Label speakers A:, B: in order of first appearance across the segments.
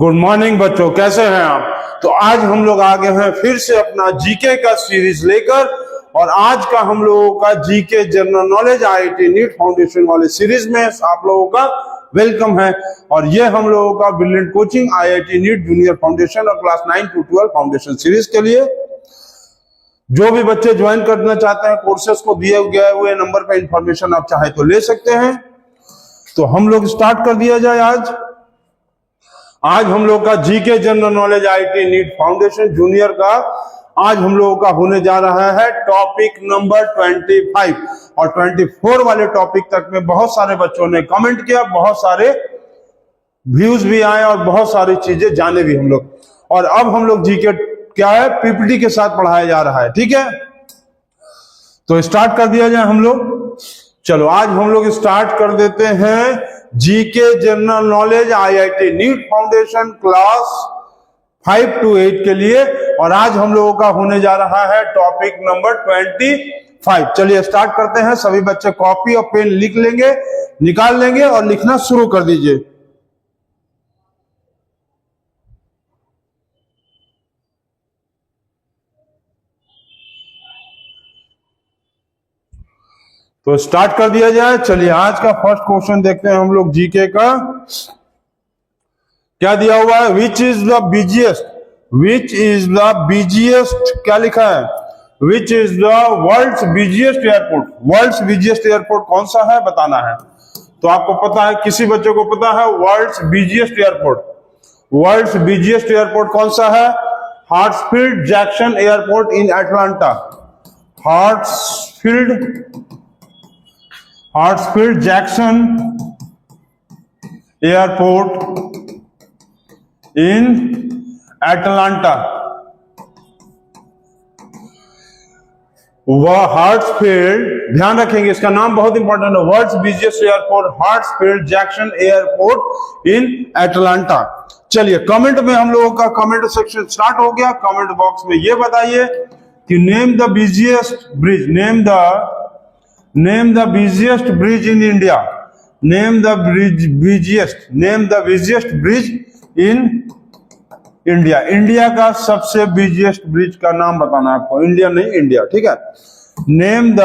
A: Good morning बच्चों, कैसे हैं आप। तो आज हम लोग आ गए हैं फिर से अपना जीके का सीरीज लेकर, और आज का हम लोगों का GK general knowledge IIT NEET foundation वाले सीरीज में आप लोगों का वेलकम है। और ये हम लोगों का brilliant coaching IIT NEET junior foundation और क्लास 9 to 12 फाउंडेशन सीरीज के लिए जो भी बच्चे ज्वाइन करना चाहते हैं कोर्सेस को दिए गए हुए नंबर पे इंफॉर्मेशन आप चाहे तो ले सकते हैं। तो हम लोग स्टार्ट कर दिया जाए। आज हम लोग का GK general knowledge IIT NEET foundation junior का आज हम लोगों का होने जा रहा है टॉपिक नंबर 25 और 24 वाले टॉपिक तक में बहुत सारे बच्चों ने कमेंट किया, बहुत सारे व्यूज भी आए और बहुत सारी चीजें जाने भी हम लोग। और अब हम लोग जीके क्या है पीपीटी के साथ पढ़ाया जा रहा है, ठीक है। तो स्टार्ट कर दिया जाए हम लोग। चलो आज हम लोग स्टार्ट कर देते हैं GK general knowledge IIT NEET foundation class 5 to 8 के लिए। और आज हम लोगों का होने जा रहा है टॉपिक नंबर 25। चलिए स्टार्ट करते हैं। सभी बच्चे कॉपी और पेन लिख लेंगे, निकाल लेंगे और लिखना शुरू कर दीजिए। तो स्टार्ट कर दिया जाए। चलिए आज का फर्स्ट क्वेश्चन देखते हैं हम लोग जीके का। क्या दिया हुआ है, विच इज द बिजिएस्ट क्या लिखा है, which is the world's busiest airport. World's busiest airport कौन सा है बताना है। तो आपको पता है, किसी बच्चे को पता है world's busiest airport. World's busiest airport कौन सा है, Hartsfield Jackson airport in Atlanta. Hartsfield Jackson airport in Atlanta. वह हार्ट्सफील्ड, ध्यान रखेंगे इसका नाम बहुत इंपॉर्टेंट है, world's busiest airport Hartsfield Jackson airport in Atlanta. चलिए कमेंट में हम लोगों का कमेंट सेक्शन स्टार्ट हो गया। कमेंट बॉक्स में ये बताइए कि name the busiest bridge, name the busiest bridge in India. Name the busiest bridge in India. India का सबसे बिजिएस्ट ब्रिज का नाम बताना है आपको, इंडिया नहीं इंडिया, ठीक है। नेम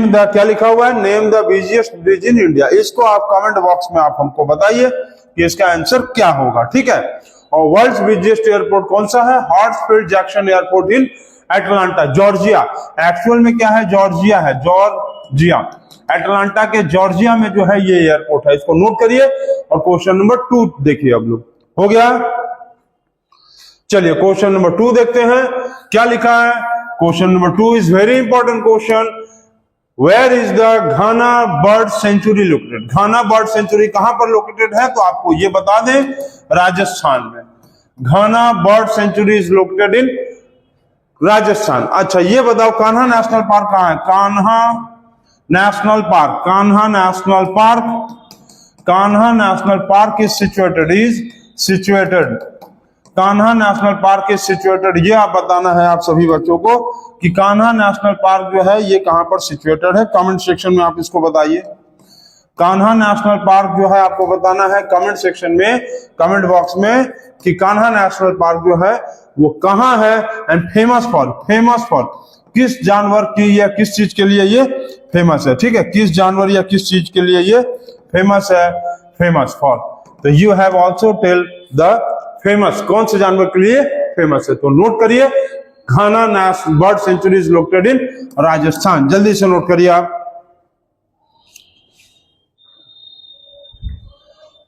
A: द क्या लिखा हुआ है, name the busiest bridge in India. इसको आप कमेंट बॉक्स में आप हमको बताइए कि इसका आंसर क्या होगा, ठीक है। और वर्ल्ड्स बिजिएस्ट एयरपोर्ट कौन सा है, Hartsfield Jackson airport in Atlanta, Georgia. Actual में क्या है, जॉर्जिया है, जॉर्जिया। अटलांटा के जॉर्जिया में जो है ये एयरपोर्ट है, इसको नोट करिए। और क्वेश्चन नंबर 2 देखिए अब लोग, हो गया। चलिए क्वेश्चन नंबर 2 देखते हैं क्या लिखा है। Question number 2 is very important question. Where is the Ghana bird sanctuary located. Ghana bird sanctuary कहां पर लोकेटेड है, तो आपको ये बता दें, राजस्थान में। Ghana bird sanctuary is located in Rajasthan. अच्छा ये बताओ कान्हा नेशनल पार्क कहां है। Kanha national park is situated. Kanha national park is situated. ये आप बताना है आप सभी बच्चों को कि कान्हा नेशनल पार्क जो है ये कहां पर सिचुएटेड है। कमेंट सेक्शन में आप इसको बताइए। कान्हा नेशनल पार्क जो है आपको बताना है कमेंट सेक्शन में, कमेंट बॉक्स में, कि कान्हा नेशनल पार्क जो है वो कहां है एंड फेमस फॉर किस जानवर की या किस चीज के लिए ये फेमस है, ठीक है। किस जानवर या किस चीज के लिए ये फेमस है, फेमस फॉर। तो you have also tell the famous, कौन से जानवर के लिए फेमस है। तो नोट करिए, Ghana national bird sanctuary is located in Rajasthan. जल्दी से नोट करिए आप।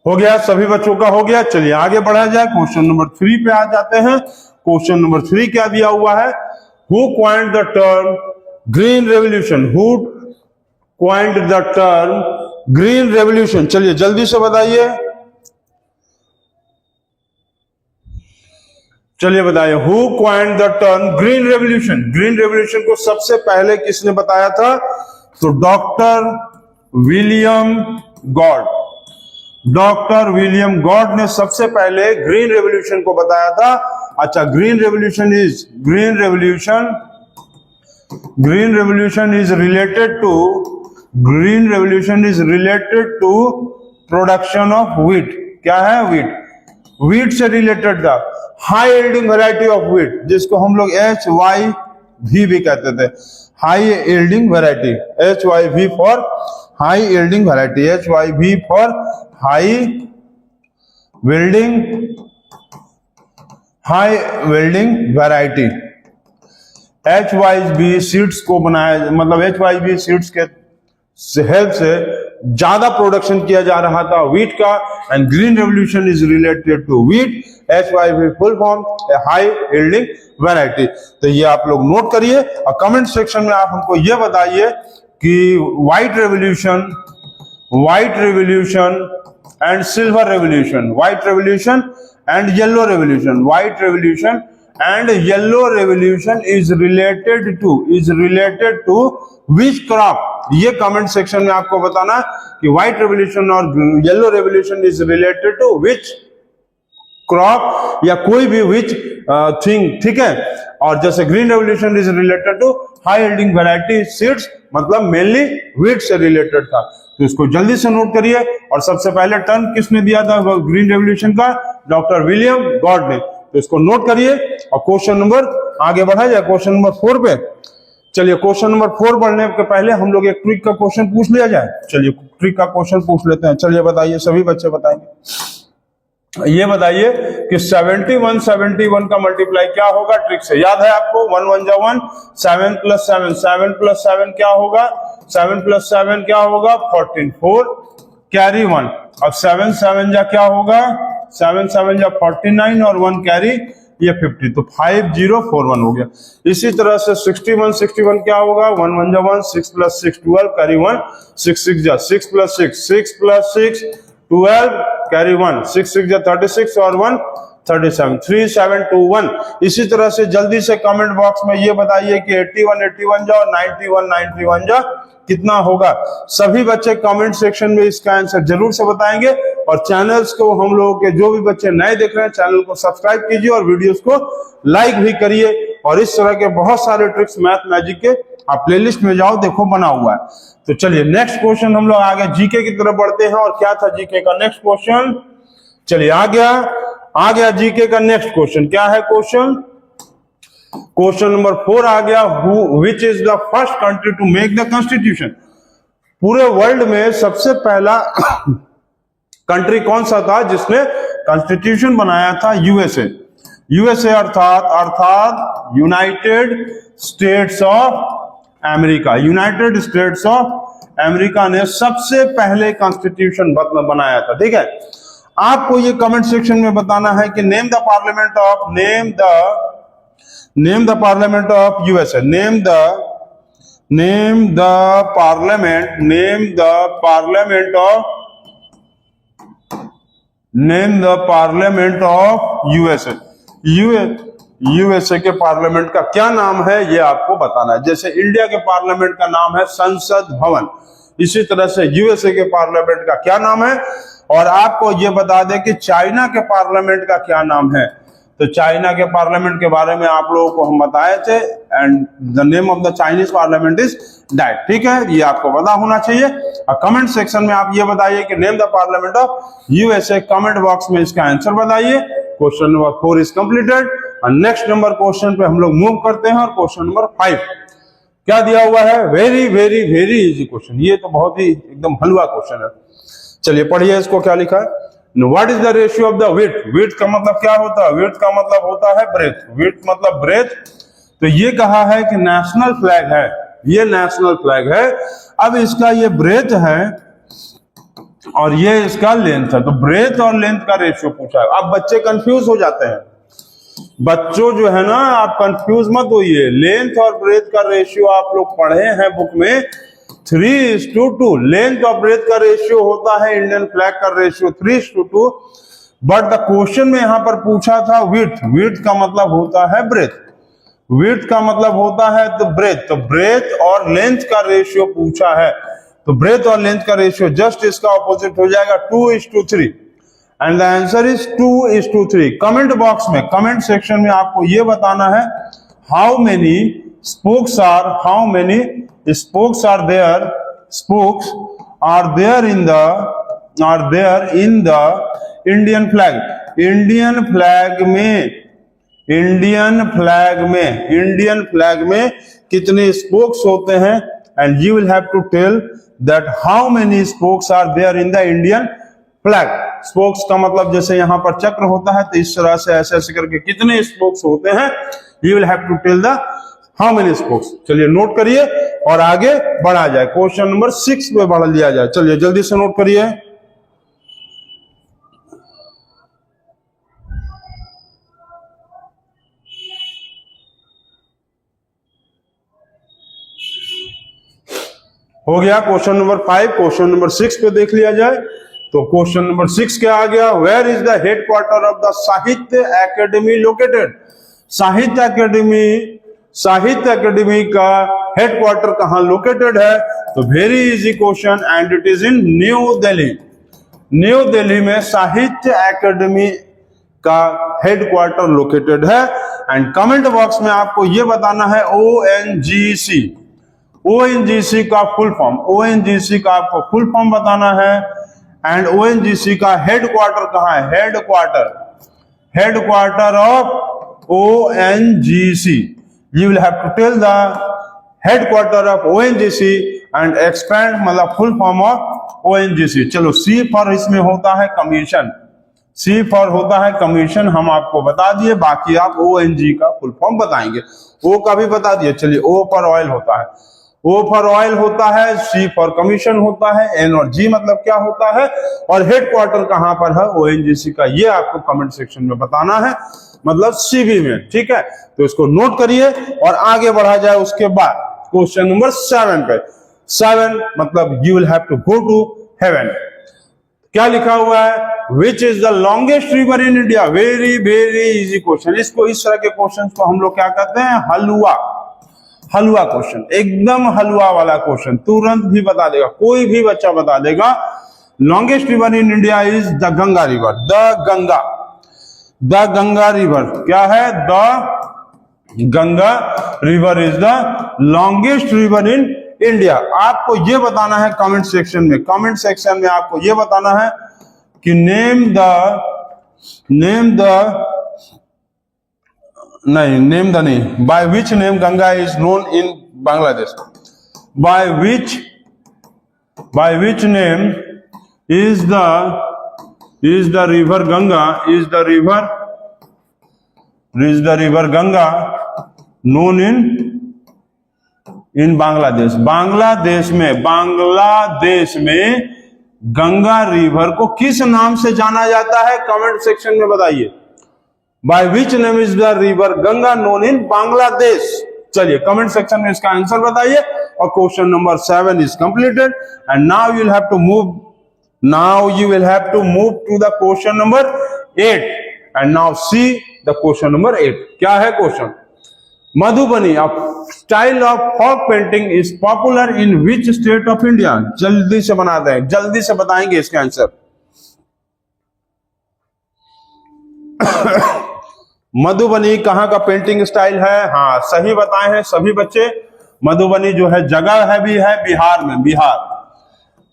A: हो गया, सभी बच्चों का हो गया। चलिए आगे बढ़ा जाए, क्वेश्चन नंबर 3 पे आ जाते हैं। क्वेश्चन नंबर 3 क्या दिया हुआ है, who coined the term green revolution. Who coined the term green revolution. चलिए जल्दी से बताइए, चलिए बताइए, who coined the term green revolution. Green revolution को सबसे पहले किसने बताया था, तो डॉक्टर विलियम गॉड ने सबसे पहले ग्रीन रेवोल्यूशन को बताया था। अच्छा, green revolution is related to production of wheat. क्या है? वीट। वीट से रिलेटेड था high yielding variety of wheat, जिसको हम लोग HYV भी कहते थे, high yielding variety, HYV for high yielding variety, HYV for high yielding variety. HYV seeds को बनाया, मतलब HYV सीड्स के हेल्प से ज्यादा प्रोडक्शन किया जा रहा था वीट का, and green revolution is related to wheat. HYV full form high yielding variety. तो ये आप लोग नोट करिए और कमेंट सेक्शन में आप हमको ये बताइए कि white revolution and silver revolution, white revolution and yellow revolution, white revolution and yellow revolution is related to which crop? ये कमेंट सेक्शन में आपको बताना कि व्हाइट रेवोल्यूशन और yellow revolution is related to which crop या कोई भी which thing, ठीक है। और जैसे green revolution is related to high yielding variety seeds, मतलब मेनली वीट से रिलेटेड था। तो इसको जल्दी से नोट करिए। और सबसे पहले टर्म किसने दिया था ग्रीन रेवोल्यूशन का? डॉक्टर विलियम गॉड ने। तो इसको नोट करिए और क्वेश्चन नंबर आगे बढ़ा जाए, क्वेश्चन नंबर 4 पे। चलिए क्वेश्चन नंबर 4 बढ़ने के पहले हम लोग एक ट्रिक का क्वेश्चन पूछ लिया जाए। चलिए ट्रिक का क्वेश्चन पूछ लेते हैं। चलिए बताइए, सभी बच्चे बताएंगे। ये बताइए कि 71 का मल्टीप्लाई क्या होगा? ट्रिक से याद है आपको? 1 1 जा 1, 7 + 7, 7 + 7 क्या होगा? 7 + 7 क्या होगा? 14, 4 कैरी 1। अब 7 7 जा क्या होगा? 7 7 जा 49 और 1 कैरी, ये 50, तो 5041 हो गया। इसी तरह से 61 क्या होगा? 1 1 जा 1, 6 + 6 12 कैरी 1, 6 6 जा 6 + 6 12 कैरी 1, 6 6 जा 36 और 1 37, 3721। इसी तरह से जल्दी से कमेंट बॉक्स में ये बताइए कि 81 जा और 91 जा कितना होगा? सभी बच्चे कमेंट सेक्शन में इसका आंसर जरूर से बताएंगे। और चैनल्स को, हम लोगों के जो भी बच्चे नए देख रहे हैं, चैनल को सब्सक्राइब कीजिए और वीडियोस को लाइक भी करिए। और इस तरह के बहुत सारे ट्रिक्स मैथ मैजिक के आप प्लेलिस्ट में जाओ, देखो बना हुआ है। तो चलिए नेक्स्ट क्वेश्चन हम लोग आगे जीके की तरफ बढ़ते हैं। और क्या था जीके का नेक्स्ट क्वेश्चन? चलिए आ गया जीके का नेक्स्ट क्वेश्चन। क्या है क्वेश्चन? क्वेश्चन नंबर 4 आ गया। Which is the first country to make the constitution? पूरे वर्ल्ड में सबसे पहला कंट्री कौन सा था जिसने कॉन्स्टिट्यूशन बनाया था? यूएसए अर्थात United states of America. United states of America ने सबसे पहले कॉन्स्टिट्यूशन बनाया था, ठीक है। आपको ये कमेंट सेक्शन में बताना है कि name the parliament of USA, name the parliament of USA के पार्लियामेंट का क्या नाम है, ये आपको बताना है। जैसे इंडिया के पार्लियामेंट का नाम है संसद भवन, इसी तरह से यूएसए के पार्लियामेंट का क्या नाम है। और आपको ये बता दें कि चाइना के पार्लियामेंट का क्या नाम है। तो चाइना के पार्लियामेंट के बारे में आप लोगों को हम बताए थे, and the name of the Chinese parliament is that, ठीक है। ये आपको पता होना चाहिए। और कमेंट सेक्शन में आप ये बताइए कि name the parliament of USA. Comment box में इसका आंसर बताइए। Question number 4 is completed. और नेक्स्ट नंबर क्वेश्चन पे हम लोग मूव करते हैं। और क्वेश्चन नंबर 5 क्या दिया हुआ है? Very very very easy question. ये तो बहुत ही एकदम हलवा क्वेश्चन है। चलिए पढ़िए इसको, क्या लिखा है? What is the ratio of the width? Width का मतलब क्या होता है? विड्थ का मतलब होता है ब्रेथ। विड्थ मतलब ब्रेथ। तो ये कहा है कि नेशनल फ्लैग है, ये नेशनल फ्लैग है। अब इसका ये ब्रेथ है और ये इसका लेंथ है। तो ब्रेथ और लेंथ का रेशियो पूछा है। अब बच्चे कंफ्यूज हो जाते हैं। बच्चों जो है ना, आप कंफ्यूज मत होइए। लेंथ और ब्रेथ का रेशियो आप लोग पढ़े हैं बुक में 3:2। लेंथ और ब्रेथ का रेशियो होता है इंडियन फ्लैग का रेशियो 3:2। बट द क्वेश्चन में यहां पर पूछा था विड्थ। विड्थ का मतलब होता है ब्रेथ। विड्थ का मतलब होता है तो ब्रेथ। तो ब्रेथ और लेंथ का रेशियो पूछा है। तो ब्रेथ और लेंथ का रेशियो जस्ट इसका ऑपोजिट हो जाएगा 2:3। And the answer is 2:3। Comment box में, कमेंट सेक्शन में आपको ये बताना है how many spokes are there in the Indian flag. Indian flag में कितने स्पोक्स होते हैं? And you will have to tell that how many spokes are there in the Indian flag. Spokes का मतलब जैसे यहां पर चक्र होता है, तो इस तरह से ऐसे ऐसे करके कितने स्पोक्स होते हैं, you will have to tell the how many spokes. चलिए नोट करिए और आगे बढ़ा जाए, क्वेश्चन नंबर 6 पे बढ़ लिया जाए। चलिए जल्दी से नोट करिए। हो गया क्वेश्चन नंबर 5। क्वेश्चन नंबर 6 पे देख लिया जाए। तो क्वेश्चन नंबर 6 क्या आ गया? Where is the headquarter of the Sahitya Akademi located? Sahitya Akademi का हेडक्वार्टर कहां लोकेटेड है? तो very easy question, and it is in new Delhi. New Delhi में साहित्य एकेडमी का हेडक्वार्टर लोकेटेड है। एंड कमेंट बॉक्स में आपको यह बताना है ONGC। ONGC का फुल फॉर्म, ONGC का आपको फुल फॉर्म बताना है। एंड ONGC का हेडक्वार्टर कहां है? Headquarter of ONGC। You will have to tell the headquarter of ONGC and expand मतलब फुल फॉर्म ऑफ ONGC। चलो C फॉर इसमें होता है कमीशन, C फॉर होता है कमीशन, हम आपको बता दिए। बाकी आप ONG का फुल फॉर्म बताएंगे। O का भी बता दिए। चलिए O फॉर ऑयल होता है, O फॉर ऑयल होता है, C फॉर कमीशन होता है, N और G मतलब क्या होता है, और हेडक्वार्टर कहां पर है ONGC का, ये आपको कमेंट सेक्शन में बताना है, मतलब CV में। ठीक है, तो इसको नोट करिए और आगे बढ़ा जाए। उसके बाद क्वेश्चन नंबर 7 पे। 7 मतलब you will have to go to heaven. क्या लिखा हुआ है? Which is the longest river in India? Very very easy question. इसको इस तरह के क्वेश्चन को हम लोग क्या कहते हैं? हलवा क्वेश्चन, एकदम हलवा वाला क्वेश्चन, तुरंत भी बता देगा, कोई भी बच्चा बता देगा। Longest river in India is the Ganga river. The Ganga river क्या है? The Ganga river is the longest river in India. आपको यह बताना है कमेंट सेक्शन में, आपको यह बताना है कि name the by which name Ganga is known in Bangladesh. Bye which name is the river Ganga known in Bangladesh. Bangladesh में गंगा रिवर को किस नाम से जाना जाता है? कमेंट सेक्शन में बताइए। By which name is the river Ganga known in Bangladesh? चलिए कमेंट सेक्शन में इसका आंसर बताइए। और question number 7 is completed. And now you will have to move to the question number 8। And now see the question number 8। क्या है question? Madhubani style of folk painting is popular in which state of India? जल्दी से बना दें, जल्दी से बताएंगे इसका आंसर। मधुबनी कहां का पेंटिंग स्टाइल है? हाँ सही बताए हैं सभी बच्चे। मधुबनी जो है जगह है भी है बिहार में, बिहार।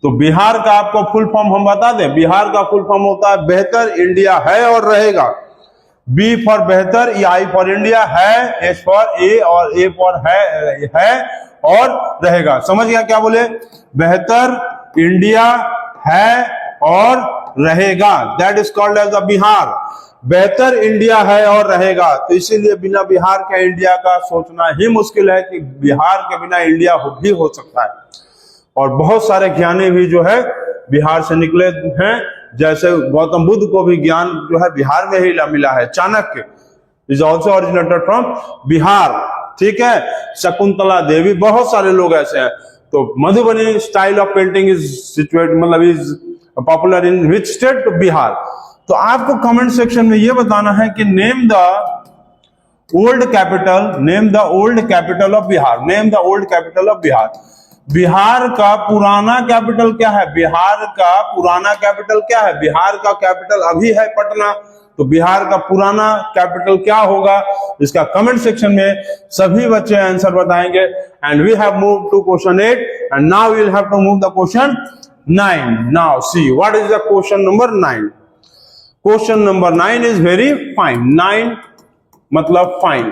A: तो बिहार का आपको फुल फॉर्म हम बता दें। बिहार का फुल फॉर्म होता है बेहतर इंडिया है और रहेगा। B फॉर बेहतर, I फॉर इंडिया, है, H फॉर ए और A फॉर है और रहेगा। समझ गया क्या बोले? बेहतर इंडिया है और रहेगा, that is called as the Bihar. बेहतर इंडिया है और रहेगा, तो इसीलिए बिना बिहार के इंडिया का सोचना ही मुश्किल है कि बिहार के बिना इंडिया भी हो सकता है। और बहुत सारे ज्ञानी भी जो है बिहार से निकले हैं, जैसे गौतम बुद्ध को भी ज्ञान जो है बिहार में ही मिला है। Chanakya is also originated from Bihar. ठीक है, शकुंतला देवी, बहुत सारे लोग ऐसे हैं। तो Madhubani style of painting is situated मतलब is popular in which state? Bihar. तो आपको कमेंट सेक्शन में यह बताना है कि name the old capital of Bihar. Name the old capital of Bihar. Bihar का पुराना कैपिटल क्या है? बिहार का पुराना कैपिटल क्या है? बिहार का कैपिटल अभी है पटना, तो बिहार का पुराना कैपिटल क्या होगा? इसका कमेंट सेक्शन में सभी बच्चे आंसर बताएंगे। And we have moved to question 8 and now we will have to move the question 9। Now see what is the question number 9। Question number 9 is very fine. 9 मतलब fine.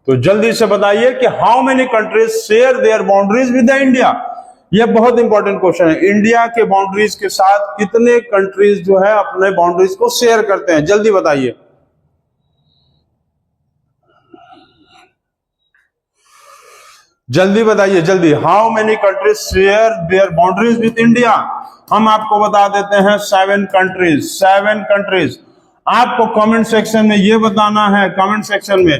A: तो जल्दी से बताइए कि how many countries share their boundaries with India. यह बहुत important question है। India के बाउंड्रीज के साथ कितने कंट्रीज जो है अपने बाउंड्रीज को शेयर करते हैं, जल्दी बताइए। जल्दी बताइए, जल्दी। How many countries share their boundaries with India. हम आपको बता देते हैं 7 कंट्रीज। 7 कंट्रीज। आपको कमेंट सेक्शन में यह बताना है, कमेंट सेक्शन में,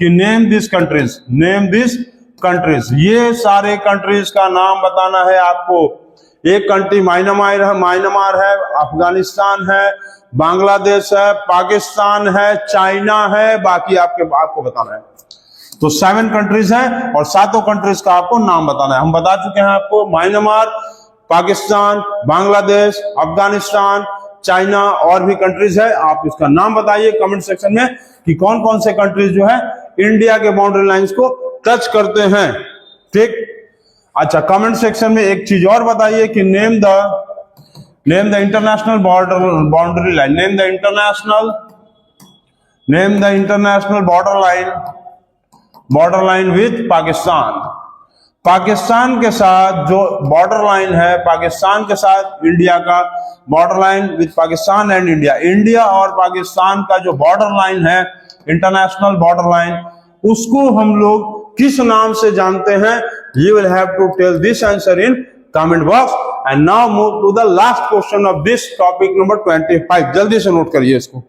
A: कि name this countries, name this countries. ये सारे कंट्रीज का नाम बताना है आपको। एक कंट्री म्यांमार है, अफगानिस्तान है, बांग्लादेश है, पाकिस्तान है, चाइना है, बाकी आपको बताना है। तो 7 कंट्रीज हैं और 7 कंट्रीज का आपको नाम बताना है। हम बता चुके हैं आपको, म्यांमार, पाकिस्तान, बांग्लादेश, अफगानिस्तान, चाइना और भी कंट्रीज है। आप इसका नाम बताइए कमेंट सेक्शन में कि कौन कौन से कंट्रीज जो है इंडिया के बाउंड्री लाइंस को टच करते हैं। ठीक। अच्छा, कमेंट सेक्शन में एक चीज और बताइए कि name the international boundary line, name the international border line with Pakistan. Pakistan के साथ जो बॉर्डर लाइन है, पाकिस्तान के साथ इंडिया का border line with Pakistan and India. India और पाकिस्तान का जो बॉर्डर लाइन है, इंटरनेशनल बॉर्डर लाइन, उसको हम लोग किस नाम से जानते हैं? You will have to tell this answer in comment box. And now move to the last question of this topic number 25। जल्दी से नोट करिए इसको।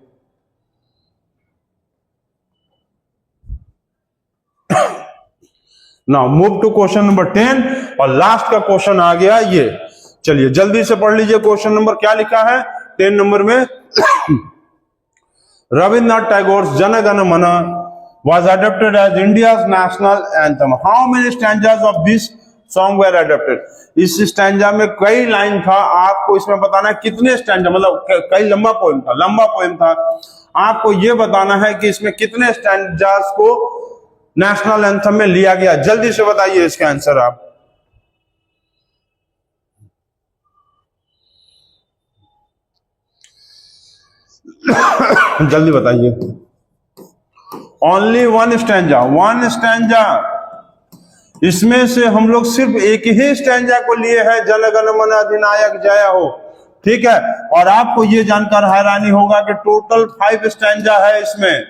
A: Now move to question number 10 और लास्ट का क्वेश्चन आ गया ये। चलिए जल्दी से पढ़ लीजिए क्वेश्चन नंबर क्या लिखा है 10 नंबर में। रविन्द्रनाथ टैगोर जन गण मन was adopted as India's national anthem. How many stanzas of this song were adopted? इस स्टैंजा में कई लाइन था, आपको इसमें बताना है कितने स्टैंजा, मतलब कई लंबा पोएम था। आपको ये बताना है कि इसमें कितने स्टैंजास को नेशनल एंथम में लिया गया। जल्दी से बताइए इसका आंसर आप। जल्दी बताइए। Only one stanza. इसमें से हम लोग सिर्फ एक ही स्टैंजा को लिए हैं, जन गण मन अधिनायक जय हो। ठीक है। और आपको ये जानकर हैरानी होगा कि टोटल 5 स्टैंजा है इसमें।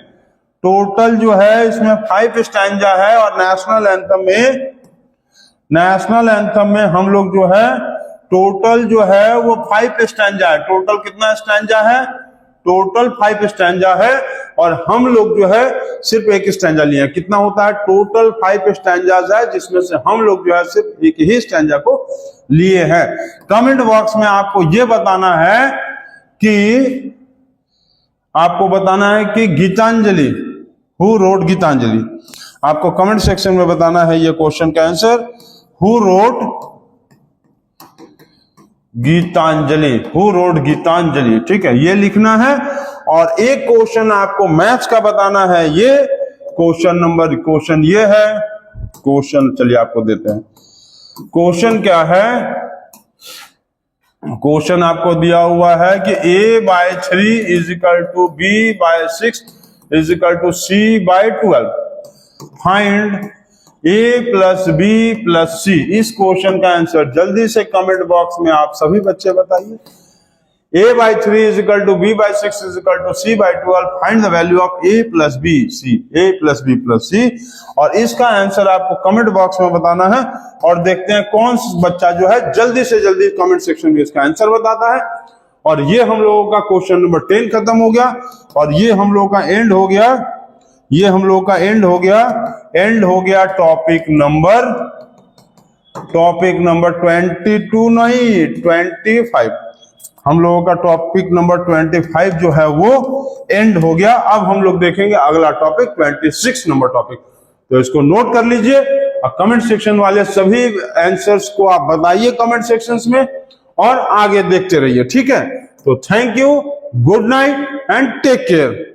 A: टोटल जो है इसमें 5 स्टैंजा है। और नेशनल एंथम में हम लोग जो है टोटल जो है वो 5 स्टैंजा है। टोटल कितना स्टैंजा है? टोटल 5 स्टैंजा है। और हम लोग जो है सिर्फ एक स्टैंजा लिए हैं। कितना होता है? टोटल 5 स्टैंजाज है, जिसमें से हम लोग जो है सिर्फ एक ही स्टैंजा को लिए हैं। कमेंट बॉक्स में आपको ये बताना है कि गीतांजलि, हु रोट गीतांजलि। आपको कमेंट सेक्शन में बताना है ये क्वेश्चन का आंसर, हु रोट गीतांजलि। ठीक है, ये लिखना है। और एक क्वेश्चन आपको मैथ्स का बताना है। ये क्वेश्चन ये है। क्वेश्चन चलिए आपको देते हैं। क्वेश्चन क्या है? क्वेश्चन आपको दिया हुआ है कि a/3 = b/6 = c/12। Find a + b + c। इस क्वेश्चन का आंसर जल्दी से कमेंट बॉक्स में आप सभी बच्चे बताइए। a/3 = b/6 = c/12। Find the value of a + b + c। और इसका आंसर आपको कमेंट बॉक्स में बताना है। और देखते हैं कौन बच्चा जो है जल्दी से जल्दी कमेंट सेक्शन में इसका आंसर बताता है। और ये हम लोगों का क्वेश्चन नंबर 10 खत्म हो गया। और ये हम लोगों का एंड हो गया। एंड हो गया टॉपिक नंबर 22 नहीं 25। हम लोगों का टॉपिक नंबर 25 जो है वो एंड हो गया। अब हम लोग देखेंगे अगला टॉपिक 26 नंबर टॉपिक। तो इसको नोट कर लीजिए और कमेंट सेक्शन वाले सभी आंसर्स को आप बताइए कमेंट सेक्शंस में और आगे देखते रहिए। ठीक है, तो thank you, good night and take care.